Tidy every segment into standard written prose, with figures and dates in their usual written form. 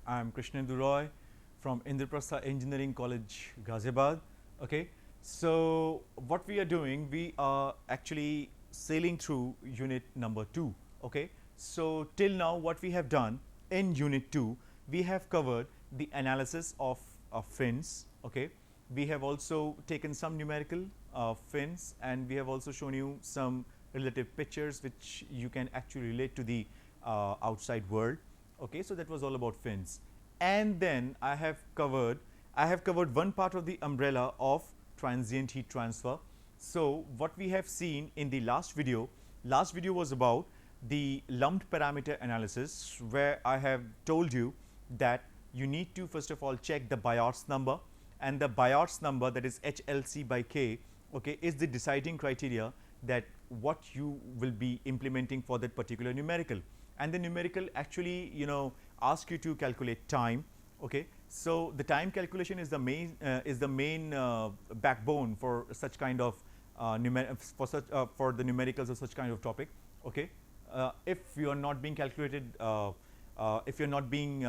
I'm Krishnendu Roy from Indraprastha Engineering College, Ghaziabad. Okay, so what we are doing, we are actually sailing through unit number 2. Okay, so till now, what we have done in unit 2, we have covered the analysis of fins. Okay, we have also taken some numerical fins, and we have also shown you some relative pictures which you can actually relate to the outside world. Okay, so that was all about fins. And then I have covered one part of the umbrella of transient heat transfer. So what we have seen in the last video was about the lumped parameter analysis, where I have told you that you need to first of all check the Biot's number, and the Biot's number, that is HLC by K, okay, is the deciding criteria that what you will be implementing for that particular numerical. And the numerical actually ask you to calculate time. Okay, so the time calculation is the main backbone for such kind of for the numericals of such kind of topic. Okay, if you are not being calculated, if you're not being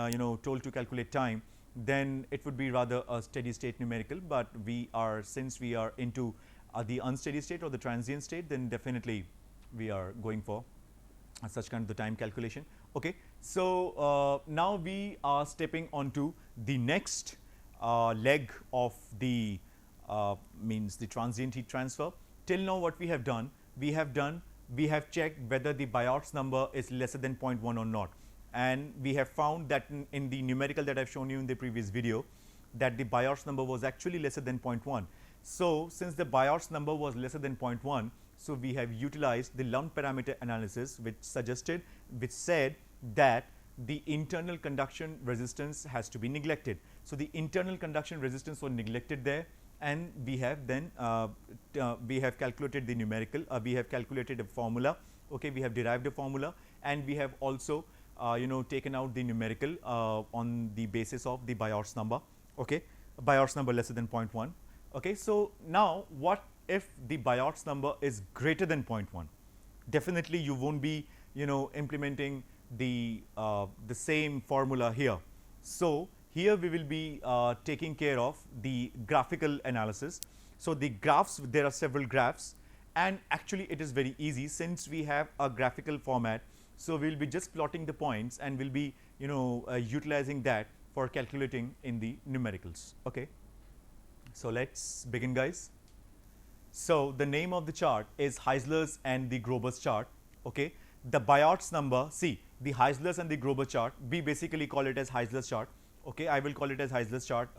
told to calculate time, then it would be rather a steady state numerical. But since we are into the unsteady state or the transient state, then definitely we are going for such kind of the time calculation. Okay, so now we are stepping onto the next leg of the means the transient heat transfer. Till now, what we have done, we have checked whether the Biot's number is lesser than 0.1 or not, and we have found that in the numerical that I've shown you in the previous video, that the Biot's number was actually lesser than 0.1. So since the Biot's number was lesser than 0.1, so we have utilized the lumped parameter analysis, which said that the internal conduction resistance has to be neglected. So the internal conduction resistance was neglected there, and we have then we have calculated the numerical, we have calculated a formula. Okay, we have derived a formula, and we have also taken out the numerical on the basis of the Biot's number. Okay, Biot's number lesser than 0.1. Okay, so now what if the Biot's number is greater than 0.1? Definitely you won't be implementing the same formula here. So here we will be taking care of the graphical analysis. So the graphs, there are several graphs, and actually it is very easy since we have a graphical format. So we will be just plotting the points, and we'll be utilizing that for calculating in the numericals. Okay, so let's begin, guys. So the name of the chart is Heisler's and the Grober's chart. Okay, the Biot's number, see the Heisler's and the Grober chart, we basically call it as Heisler's chart. Okay, I will call it as Heisler's chart.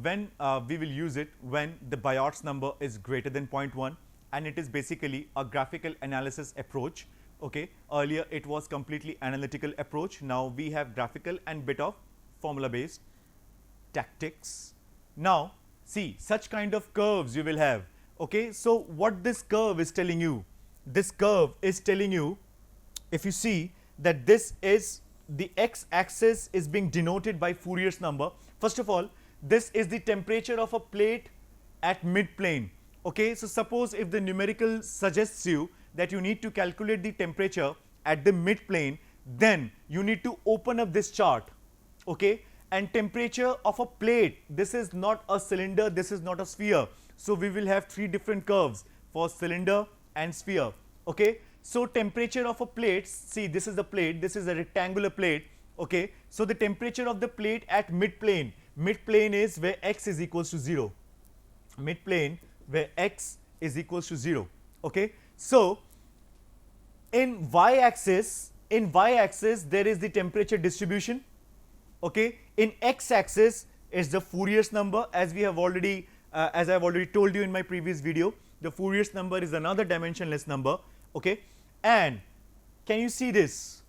When we will use it when the Biot's number is greater than 0.1, and it is basically a graphical analysis approach. Okay, earlier it was completely analytical approach. Now we have graphical and bit of formula based tactics. Now see, such kind of curves you will have. Okay, so what this curve is telling you, this curve is telling you, if you see that this is the x axis is being denoted by Fourier's number. First of all, this is the temperature of a plate at mid plane. Okay, so suppose if the numerical suggests you that you need to calculate the temperature at the mid plane, then you need to open up this chart. Okay, and temperature of a plate, this is not a cylinder, this is not a sphere. So we will have three different curves for cylinder and sphere. Okay, so temperature of a plate, see this is the plate, this is a rectangular plate. Okay, so the temperature of the plate at mid plane is where x is equals to 0. Mid plane where x is equals to 0. Okay, so in y axis there is the temperature distribution. Okay, in x axis is the Fourier's number, as we have already as I have already told you in my previous video. The Fourier's number is another dimensionless number. Okay, and can you see this?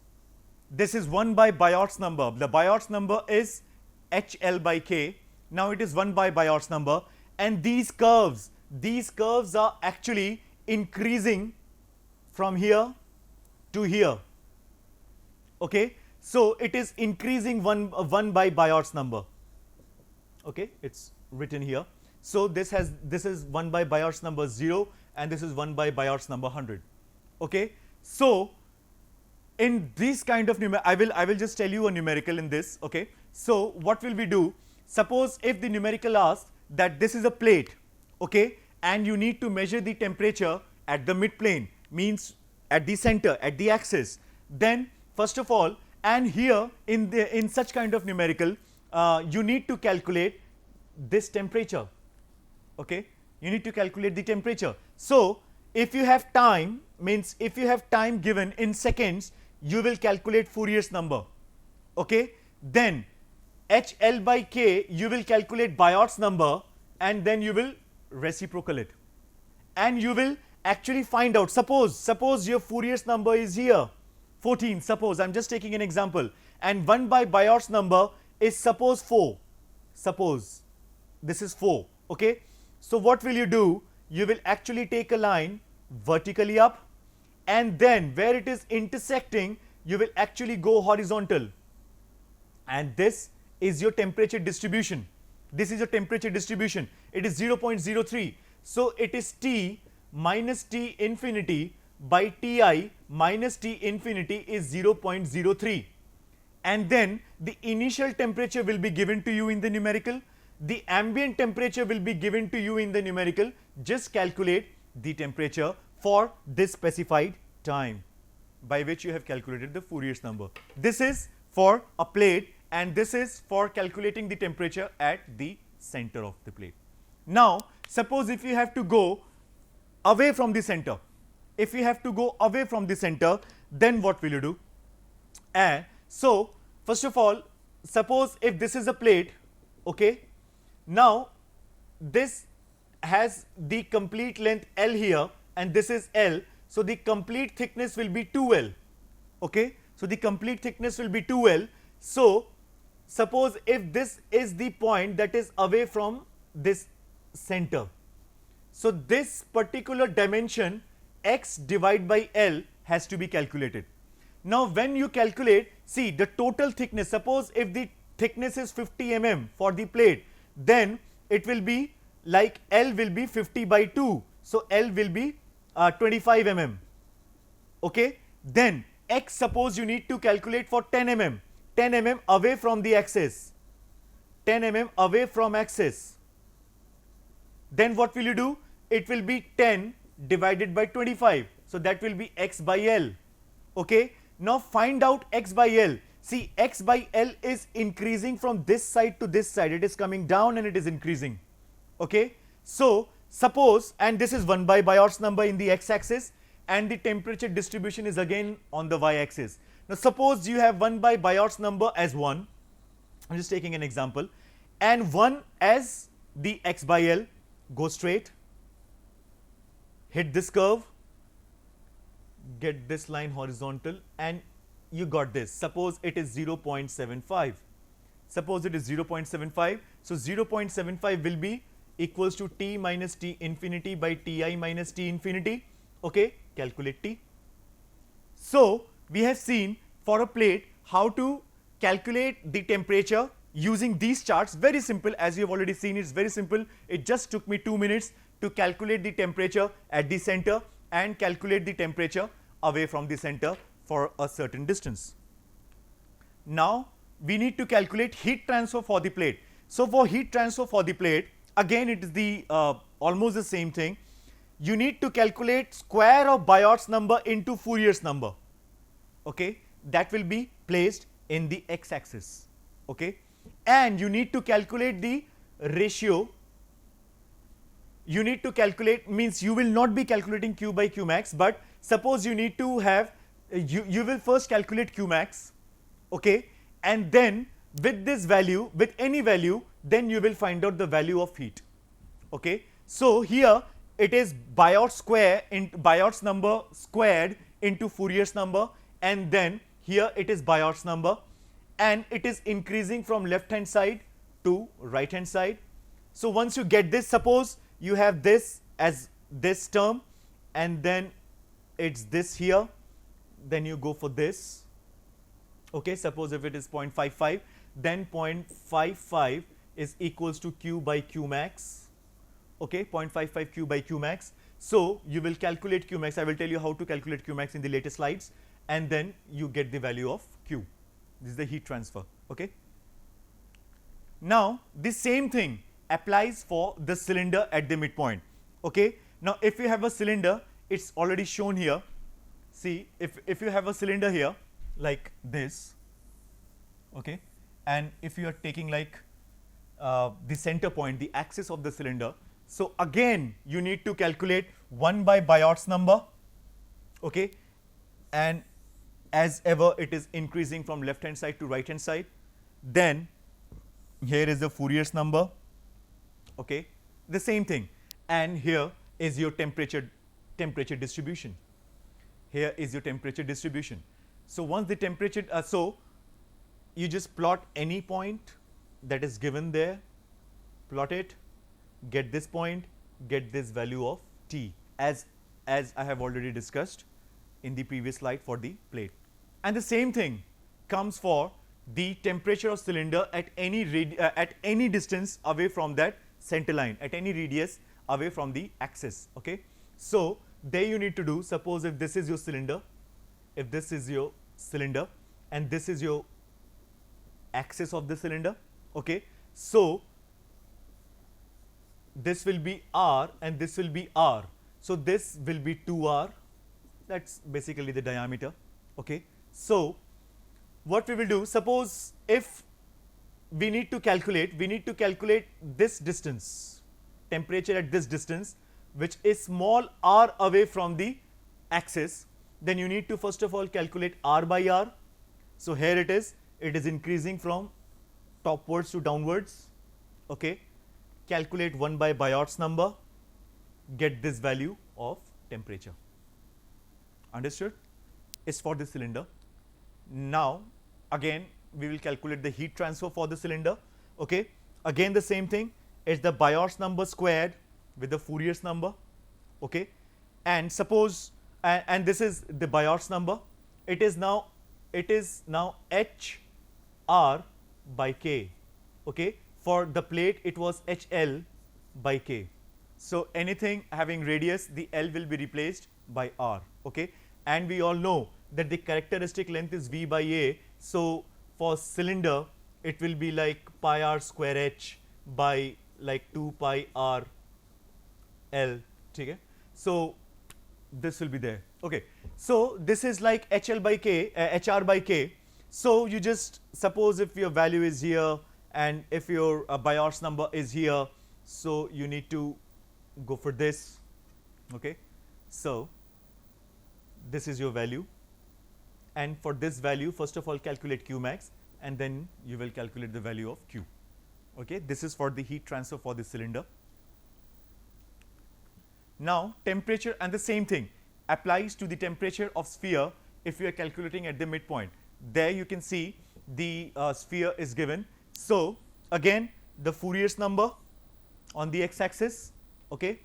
This is 1 by Biot's number. The Biot's number is HL by K. Now it is 1 by Biot's number, and these curves are actually increasing from here to here. Okay, so it is increasing 1 by Biot's number. Okay, it's written here. So this is 1 by Biot's number 0, and this is 1 by Biot's number 100. Okay, so in this kind of I will just tell you a numerical in this. Okay, so what will we do? Suppose if the numerical asks that this is a plate, okay, and you need to measure the temperature at the mid plane, means at the center, at the axis, then first of all, and here in such kind of numerical, you need to calculate this temperature. Okay, you need to calculate the temperature. So if you have time, means if you have time given in seconds, you will calculate Fourier's number. Okay, then HL by K, you will calculate Biot's number, and then you will reciprocal it, and you will actually find out. Suppose your Fourier's number is here 14, suppose I'm just taking an example, and 1 by Biot's number is suppose 4, suppose this is 4. Okay, so what will you do? You will actually take a line vertically up, and then where it is intersecting, you will actually go horizontal, and this is your temperature distribution. This is your temperature distribution. It is 0.03. So it is T minus T infinity by Ti minus T infinity is 0.03. And then the initial temperature will be given to you in the numerical. The ambient temperature will be given to you in the numerical. Just calculate the temperature for this specified time by which you have calculated the Fourier's number. This is for a plate, and this is for calculating the temperature at the center of the plate. Now suppose if you have to go away from the center, if you have to go away from the center, then what will you do? And so first of all, suppose if this is a plate, okay, now this has the complete length L here, and this is L, so the complete thickness will be 2L. Okay, so the complete thickness will be 2L. So suppose if this is the point that is away from this center, so this particular dimension x divided by L has to be calculated. Now when you calculate, see the total thickness, suppose if the thickness is 50 mm for the plate, then it will be like L will be 50 by 2, so L will be 25 mm. Okay, then x, suppose you need to calculate for 10 mm, 10 mm away from the axis, 10 mm away from axis, then what will you do? It will be 10 divided by 25, so that will be x by L. Okay, now find out x by L. See, x by L is increasing from this side to this side, it is coming down and it is increasing. Okay, so suppose, and this is 1 by Biot's number in the x axis, and the temperature distribution is again on the y axis. Now suppose you have 1 by Biot's number as 1, I'm just taking an example, and 1 as the x by L. Go straight, hit this curve, get this line horizontal, and you got this. Suppose it is 0.75. Suppose it is 0.75. So 0.75 will be equals to T minus T infinity by Ti minus T infinity. Okay, calculate T. So we have seen for a plate how to calculate the temperature using these charts. Very simple, as you have already seen, it's very simple. It just took me 2 minutes to calculate the temperature at the center and calculate the temperature away from the center for a certain distance. Now we need to calculate heat transfer for the plate. So for heat transfer for the plate, again it is the almost the same thing. You need to calculate square of Biot's number into Fourier's number. Okay, that will be placed in the x axis. Okay, and you need to calculate the ratio. You need to calculate, means you will not be calculating Q by Q max, but suppose you need to have, you will first calculate Q max, okay, and then with this value, with any value, then you will find out the value of heat. Okay, so here it is Biot's square into Biot's number squared into Fourier's number, and then here it is Biot's number, and it is increasing from left hand side to right hand side. So once you get this, suppose you have this as this term, and then it's this here, then you go for this. Okay, suppose if it is 0.55, then 0.55 is equals to Q by Q max. Okay, 0.55 Q by Q max. So you will calculate Q max. I will tell you how to calculate Q max in the later slides. and then you get the value of Q. This is the heat transfer. Okay. Now the same thing applies for the cylinder at the midpoint. Okay. Now if you have a cylinder, it's already shown here. See, if you have a cylinder here like this, okay, and if you are taking like the center point, the axis of the cylinder, so again you need to calculate 1 by Biot's number, okay, and as ever it is increasing from left hand side to right hand side. Then here is the Fourier's number, okay, the same thing, and here is your temperature distribution. Here is your temperature distribution. So once the temperature, so you just plot any point that is given there, plot it, get this point, get this value of T, as I have already discussed in the previous slide for the plate. And the same thing comes for the temperature of cylinder at any distance away from that center line, at any radius away from the axis. Okay. So there you need to do, suppose if this is your cylinder, if this is your cylinder and this is your axis of the cylinder, okay, so this will be R and this will be R. So this will be 2R, that's basically the diameter. Okay. So what we will do, suppose if we need to calculate this distance, temperature at this distance, which is small r away from the axis, then you need to first of all calculate R by R. So here it is increasing from topwards to downwards. Okay. Calculate 1 by Biot's number, get this value of temperature. Understood? Is for the cylinder. Now again we will calculate the heat transfer for the cylinder. Okay. Again the same thing, it's the Biot's number squared with the Fourier's number. Okay. And suppose and this is the Biot's number, it is now H R by K. Okay. For the plate it was HL by K. So anything having radius, the L will be replaced by R. Okay. And we all know that the characteristic length is V by A. So for cylinder it will be like pi R square H by like 2 pi R L. Okay. So this will be there. Okay. So this is like HL by K, HR by K. So you just suppose if your value is here and if your Biot's number is here, so you need to go for this. Okay. So this is your value, and for this value first of all calculate Q max and then you will calculate the value of Q. Okay. This is for the heat transfer for the cylinder. Now temperature, and the same thing applies to the temperature of sphere if you are calculating at the midpoint. There you can see the sphere is given. So again the Fourier's number on the x-axis, okay,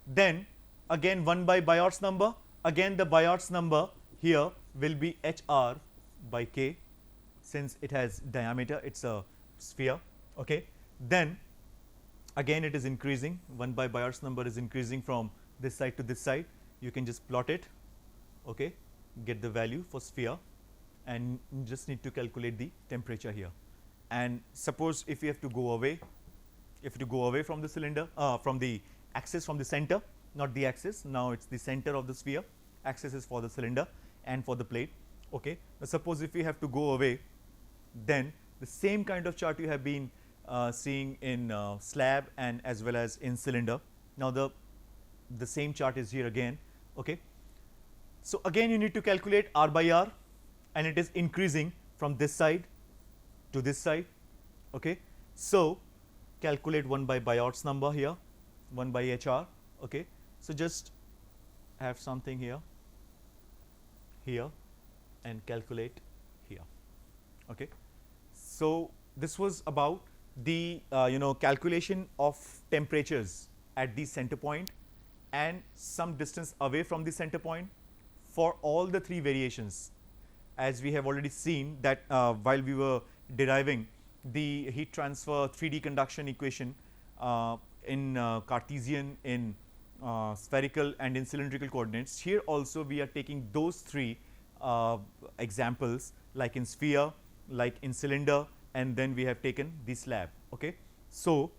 then again 1 by Biot's number, again the Biot's number here will be HR by K, since it has diameter, it's a sphere. Okay. Then again it is increasing, 1 by Biot's number is increasing from this side to this side, you can just plot it, okay, get the value for sphere, and you just need to calculate the temperature here. And suppose if you have to go away, from the cylinder, from the axis, from the center, not the axis, now it's the center of the sphere, axis is for the cylinder and for the plate. Okay. Now suppose if you have to go away, then the same kind of chart you have been seeing in slab and as well as in cylinder. Now the same chart is here again. Okay. So again you need to calculate R by R, and it is increasing from this side to this side. Okay. So calculate 1 by Biot's number here, 1 by HR. Okay. So just have something here, and calculate here. Okay. So this was about the calculation of temperatures at the center point and some distance away from the center point for all the three variations. As we have already seen that while we were deriving the heat transfer 3D conduction equation in Cartesian, in spherical and in cylindrical coordinates, here also we are taking those three examples like in sphere, like in cylinder, and then we have taken the slab. Okay. So,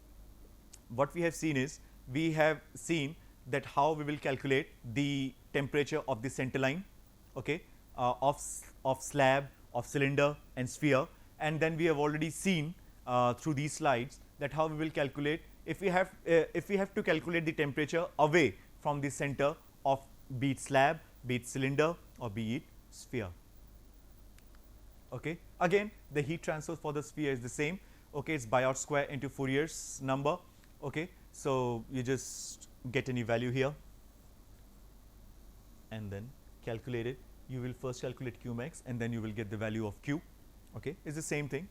what we have seen is, we have seen that how we will calculate the temperature of the center line, okay, of slab, of cylinder and sphere, and then we have already seen through these slides that how we will calculate if we have to calculate the temperature away from the center of be it slab, be it cylinder, or be it sphere. Okay. Again, the heat transfer for the sphere is the same. Okay, it's Biot square into Fourier's number. Okay, so you just get any value here and then calculate it. You will first calculate Q max and then you will get the value of Q. Okay, it's the same thing.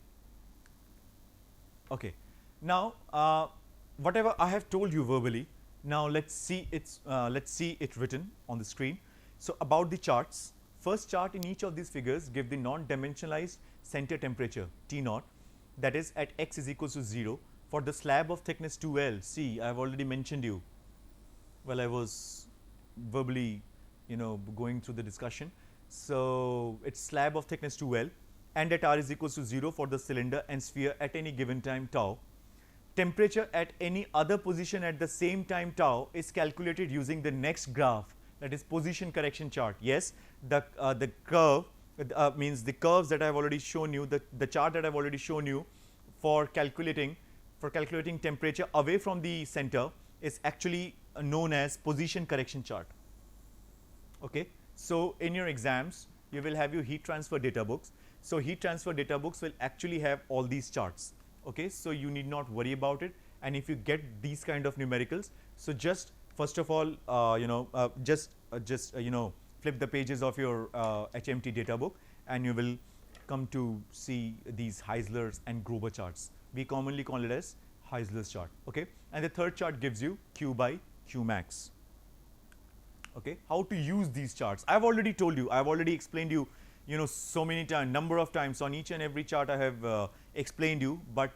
Okay, now whatever I have told you verbally, now let's see it written on the screen. So, about the charts, first chart in each of these figures give the non-dimensionalized center temperature T naught, that is at x is equals to 0 for the slab of thickness 2L. See, I have already mentioned you while I was verbally going through the discussion. So, it's slab of thickness 2L and at R is equals to 0 for the cylinder and sphere at any given time tau. Temperature at any other position at the same time tau is calculated using the next graph, that is position correction chart. Yes, the curve means the curves that I have already shown you, the chart that I have already shown you for calculating temperature away from the center is actually known as position correction chart. Okay. So, in your exams you will have your heat transfer data books. So, heat transfer data books will actually have all these charts. Okay. So, you need not worry about it, and if you get these kind of numericals, so just first of all flip the pages of your HMT data book and you will come to see these Heisler's and Grover charts. We commonly call it as Heisler's chart. Okay. And the third chart gives you Q by Q max. Okay. How to use these charts? I have already told you, I have already explained you, so many times, number of times on each and every chart I have explained you, but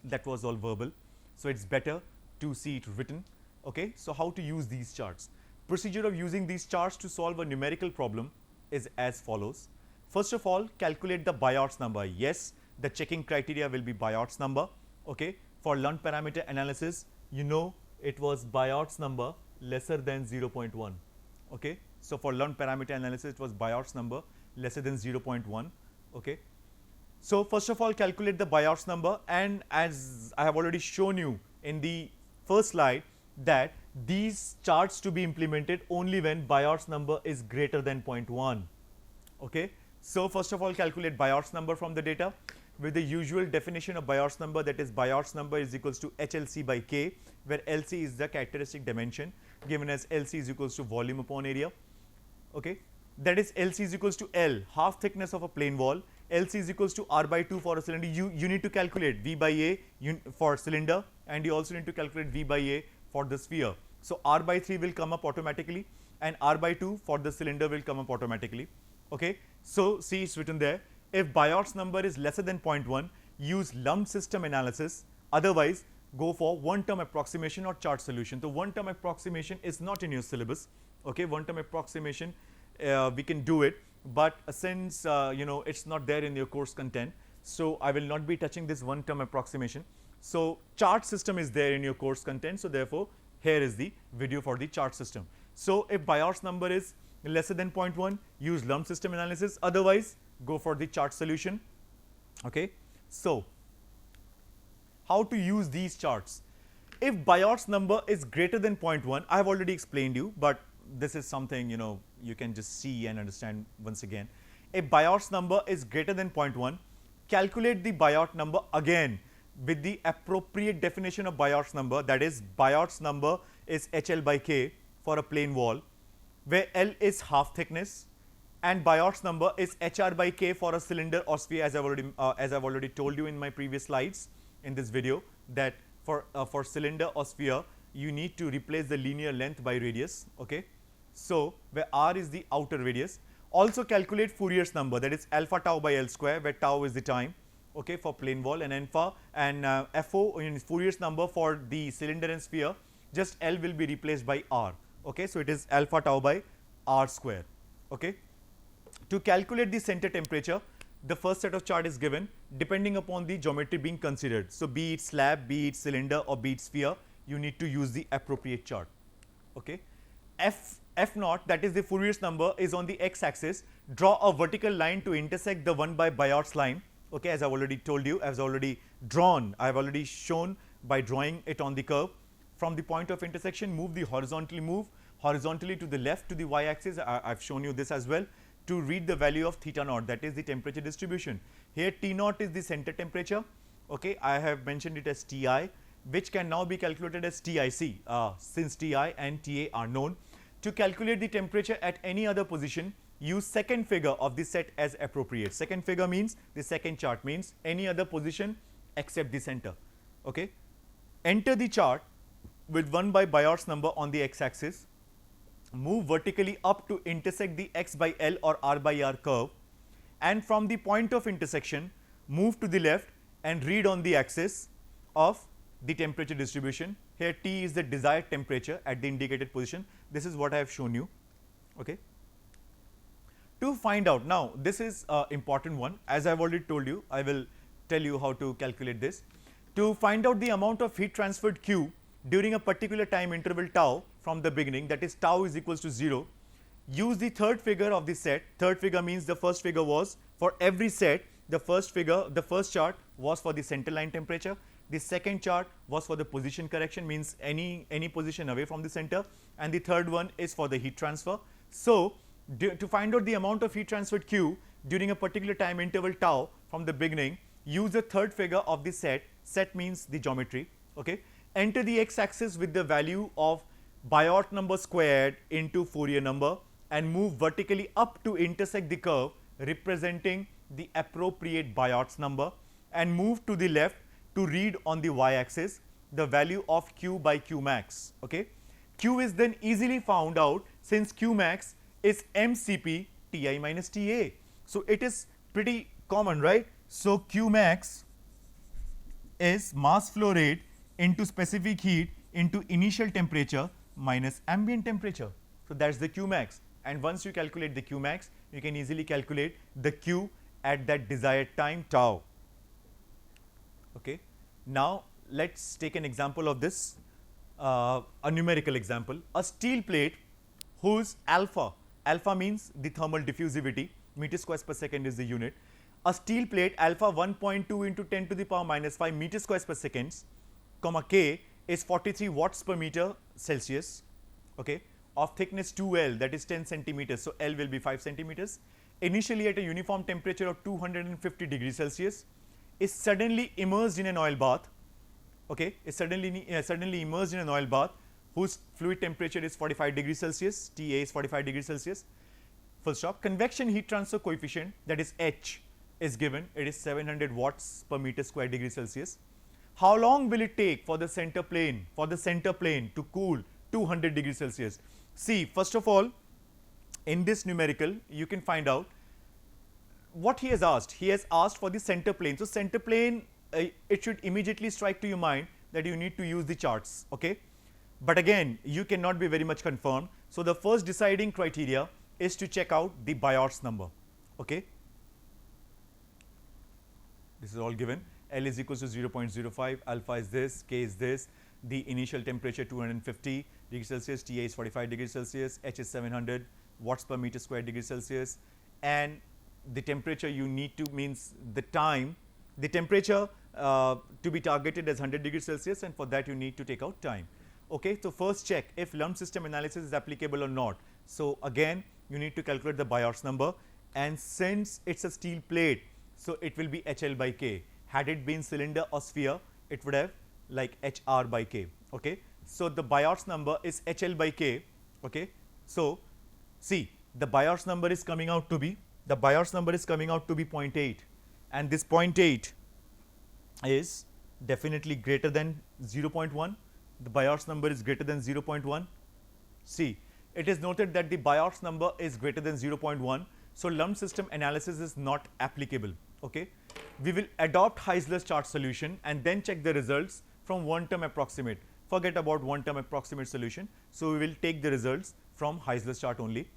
that was all verbal. So, it's better to see it written. Okay. So, how to use these charts? Procedure of using these charts to solve a numerical problem is as follows. First of all, calculate the Biot's number. Yes, the checking criteria will be Biot's number. Okay. For Lund parameter analysis, it was Biot's number lesser than 0.1. Okay. So, for Lund parameter analysis, it was Biot's number lesser than 0.1. Okay. So, first of all, calculate the Biot's number, and as I have already shown you in the first slide, that these charts to be implemented only when Biot's number is greater than 0.1. Okay. So, first of all, calculate Biot's number from the data with the usual definition of Biot's number, that is Biot's number is equals to HLC by K, where LC is the characteristic dimension given as LC is equals to volume upon area. Okay. That is LC is equals to L, half thickness of a plane wall. LC is equals to R by 2 for a cylinder. You need to calculate V by A for cylinder, and you also need to calculate V by A for the sphere. So, R by 3 will come up automatically and R by 2 for the cylinder will come up automatically. Okay. So, see, it's written there, if Biot's number is lesser than 0.1, use lumped system analysis, otherwise go for one term approximation or chart solution. So, one term approximation is not in your syllabus. Okay. One term approximation we can do it, but since it's not there in your course content, so I will not be touching this one term approximation. So, chart system is there in your course content. So, therefore, here is the video for the chart system. So, if Biot's number is lesser than 0.1, use lumped system analysis, otherwise go for the chart solution. Okay. So, how to use these charts? If Biot's number is greater than 0.1, I have already explained you, but this is something you can just see and understand once again. If Biot's number is greater than 0.1, calculate the Biot number again with the appropriate definition of Biot's number, that is Biot's number is HL by K for a plane wall, where L is half thickness, and Biot's number is HR by K for a cylinder or sphere, as I've already told you in my previous slides in this video, that for cylinder or sphere you need to replace the linear length by radius. Okay. So, where R is the outer radius. Also calculate Fourier's number, that is alpha tau by L square, where tau is the time, okay, for plane wall, and alpha and FO in Fourier's number for the cylinder and sphere, just L will be replaced by R. Okay. So, it is alpha tau by R square. Okay. To calculate the center temperature, the first set of chart is given depending upon the geometry being considered. So, be it slab, be it cylinder or be it sphere, you need to use the appropriate chart. Okay. F naught, that is the Fourier's number, is on the x axis. Draw a vertical line to intersect the 1 by Biot's line. Okay, as I've already told you, I've already drawn, I've already shown by drawing it on the curve. From the point of intersection, move horizontally to the left to the y axis. I've shown you this as well, to read the value of theta naught, that is the temperature distribution. Here T naught is the center temperature. Okay, I have mentioned it as Ti, which can now be calculated as TIC, since Ti and Ta are known. To calculate the temperature at any other position, use second figure of the set as appropriate. Second figure means the second chart, means any other position except the center. Okay. Enter the chart with 1 by Biot's number on the x axis. Move vertically up to intersect the x by L or r by r curve, and from the point of intersection, move to the left and read on the axis of the temperature distribution. Here T is the desired temperature at the indicated position. This is what I have shown you. Okay. To find out, now this is an important one, as I have already told you, I will tell you how to calculate this. To find out the amount of heat transferred Q during a particular time interval tau from the beginning, that is tau is equals to 0, use the third figure of the set. Third figure means the first figure was for every set, the first chart was for the center line temperature, the second chart was for the position correction, means any position away from the center, and the third one is for the heat transfer. So, to find out the amount of heat transferred Q during a particular time interval tau from the beginning, use the third figure of the set means the geometry. Okay. Enter the x axis with the value of Biot number squared into Fourier number and move vertically up to intersect the curve representing the appropriate Biot's number, and move to the left to read on the y axis the value of Q by Q max. Okay. Q is then easily found out since Q max is mCp Ti minus Ta. So, it is pretty common, right? So, Q max is mass flow rate into specific heat into initial temperature minus ambient temperature. So, that is the Q max, and once you calculate the Q max, you can easily calculate the Q at that desired time tau. Okay. Now, let us take an example of this, a numerical example. A steel plate whose alpha means the thermal diffusivity, meters squares per second is the unit. A steel plate alpha 1.2 into 10 to the power minus 5 meters squares per second, comma K is 43 watts per meter Celsius, okay, of thickness 2L, that is 10 centimeters. So, L will be 5 centimeters. Initially at a uniform temperature of 250 degrees Celsius, is suddenly immersed in an oil bath. Okay, is suddenly immersed in an oil bath whose fluid temperature is 45 degrees Celsius, Ta is 45 degrees Celsius. Full stop. Convection heat transfer coefficient, that is H, is given. It is 700 watts per meter square degree Celsius. How long will it take for the center plane to cool 200 degrees Celsius? See, first of all, in this numerical, you can find out what he has asked. He has asked for the center plane. So, center plane, it should immediately strike to your mind that you need to use the charts. Okay. But again, you cannot be very much confirmed. So, the first deciding criteria is to check out the Biot's number. Okay. This is all given. L is equals to 0.05, alpha is this, K is this, the initial temperature 250 degrees Celsius, Ta is 45 degrees Celsius, H is 700 watts per meter square degree Celsius, and the temperature you need to means the time, the temperature to be targeted as 100 degrees Celsius, and for that you need to take out time. Okay, so first check if lump system analysis is applicable or not. So again, you need to calculate the Biot's number, and since it's a steel plate, so it will be HL by K. Had it been cylinder or sphere, it would have like HR by K. Okay, so the Biot's number is HL by K. Okay, so see, the Biot's number is coming out to be 0.8, and this 0.8 is definitely greater than 0.1. The Biot's number is greater than 0.1. See, it is noted that the Biot's number is greater than 0.1. So, lump system analysis is not applicable. Okay. We will adopt Heisler's chart solution and then check the results from one term approximate. Forget about one term approximate solution. So, we will take the results from Heisler's chart only.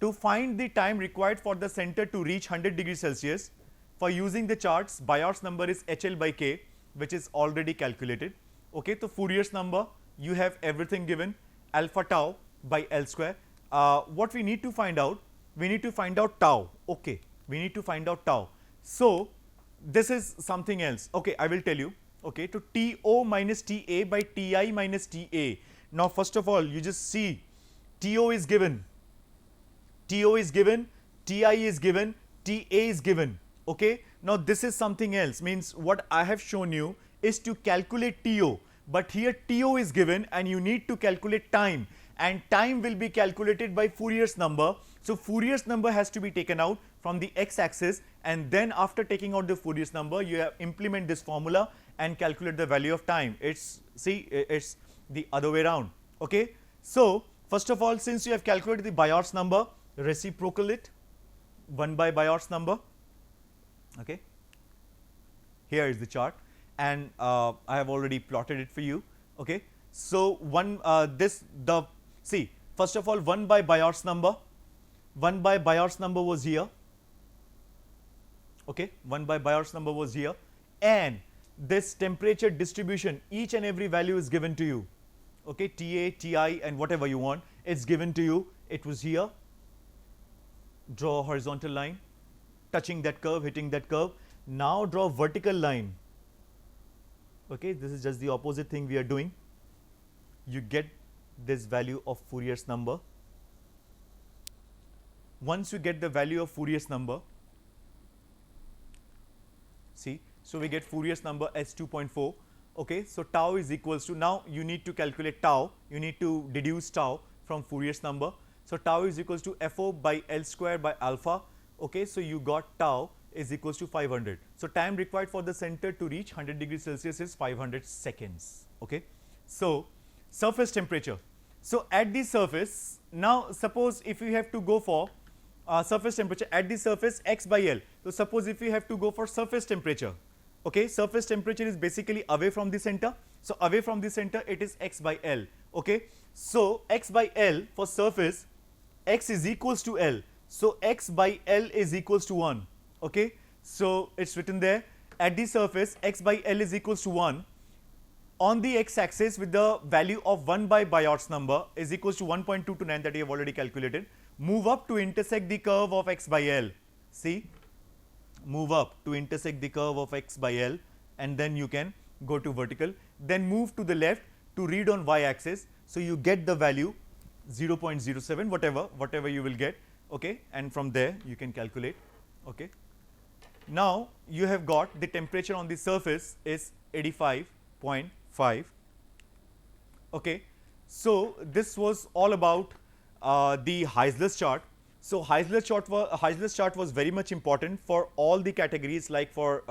to find the time required for the center to reach 100 degrees Celsius. For using the charts, Biot's number is HL by K, which is already calculated. Okay, so Fourier's number, you have everything given, alpha tau by L square. What we need to find out, we need to find out tau. Okay, we need to find out tau. So this is something else. Okay, I will tell you. Okay, to TO minus TA by TI minus TA. Now first of all, you just see TO is given, TO is given, TI is given, TA is given. Okay, now this is something else, means what I have shown you is to calculate TO, but here TO is given and you need to calculate time, and time will be calculated by Fourier's number. So Fourier's number has to be taken out from the x-axis, and then after taking out the Fourier's number, you have implement this formula and calculate the value of time. It's, see, it's the other way around. Okay, so first of all, since you have calculated the Biot's number, reciprocal it 1 by Biot's number. Okay, here is the chart, and I have already plotted it for you. Okay, so see, first of all, 1 by Biot's number, 1 by Biot's number was here. Okay, 1 by Biot's number was here, and this temperature distribution, each and every value is given to you. Okay, TA, TI, and whatever you want, it's given to you. It was here. Draw a horizontal line, touching that curve, hitting that curve. Now draw a vertical line. Okay, this is just the opposite thing we are doing. You get this value of Fourier's number. Once you get the value of Fourier's number, see, so we get Fourier's number as 2.4. Okay, so tau is equals to, now you need to calculate tau, you need to deduce tau from Fourier's number. So tau is equals to FO by L square by alpha. Okay, so you got tau is equals to 500. So time required for the center to reach 100 degrees Celsius is 500 seconds. Okay, so surface temperature. So at the surface, now suppose if you have to go for surface temperature at the surface x by L. So suppose if you have to go for surface temperature. Okay, surface temperature is basically away from the center. So away from the center, it is x by L. Okay, so x by L for surface, x is equals to L. So x by L is equals to 1. Okay, so it's written there, at the surface x by L is equals to 1. On the x-axis with the value of 1 by Biot's number is equals to 1.229 that you have already calculated. Move up to intersect the curve of x by L. See, move up to intersect the curve of x by L, and then you can go to vertical. Then move to the left to read on y-axis. So you get the value 0.07, whatever you will get. Okay, and from there you can calculate. Okay, now you have got the temperature on the surface is 85.5. Okay, so this was all about the Heisler's chart. So Heisler's chart was very much important for all the categories, like for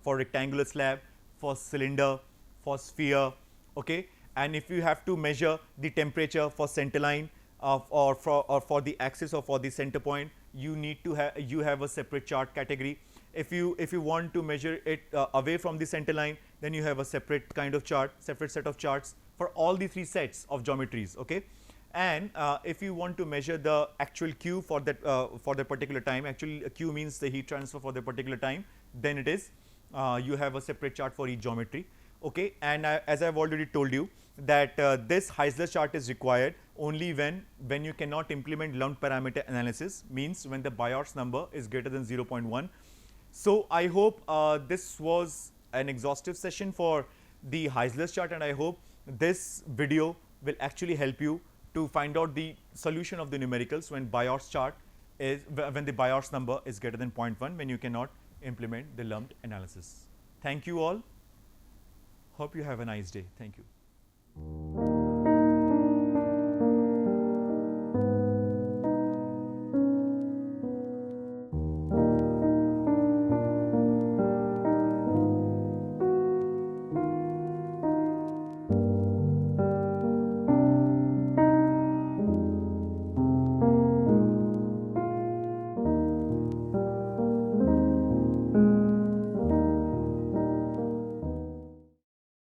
rectangular slab, for cylinder, for sphere. Okay, and if you have to measure the temperature for centerline or for the axis or for the center point, you need to have a separate chart category. If you want to measure it away from the center line, then you have a separate kind of chart, separate set of charts for all the 3 sets of geometries. Okay, and if you want to measure the actual Q for that particular time, actually Q means the heat transfer for the particular time, then it is you have a separate chart for each geometry. Okay, and as I have already told you that this Heisler chart is required only when you cannot implement lumped parameter analysis, means when the Biot's number is greater than 0.1. So I hope this was an exhaustive session for the Heisler's chart, and I hope this video will actually help you to find out the solution of the numericals when the Biot's number is greater than 0.1, when you cannot implement the lumped analysis. Thank you all. Hope you have a nice day. Thank you.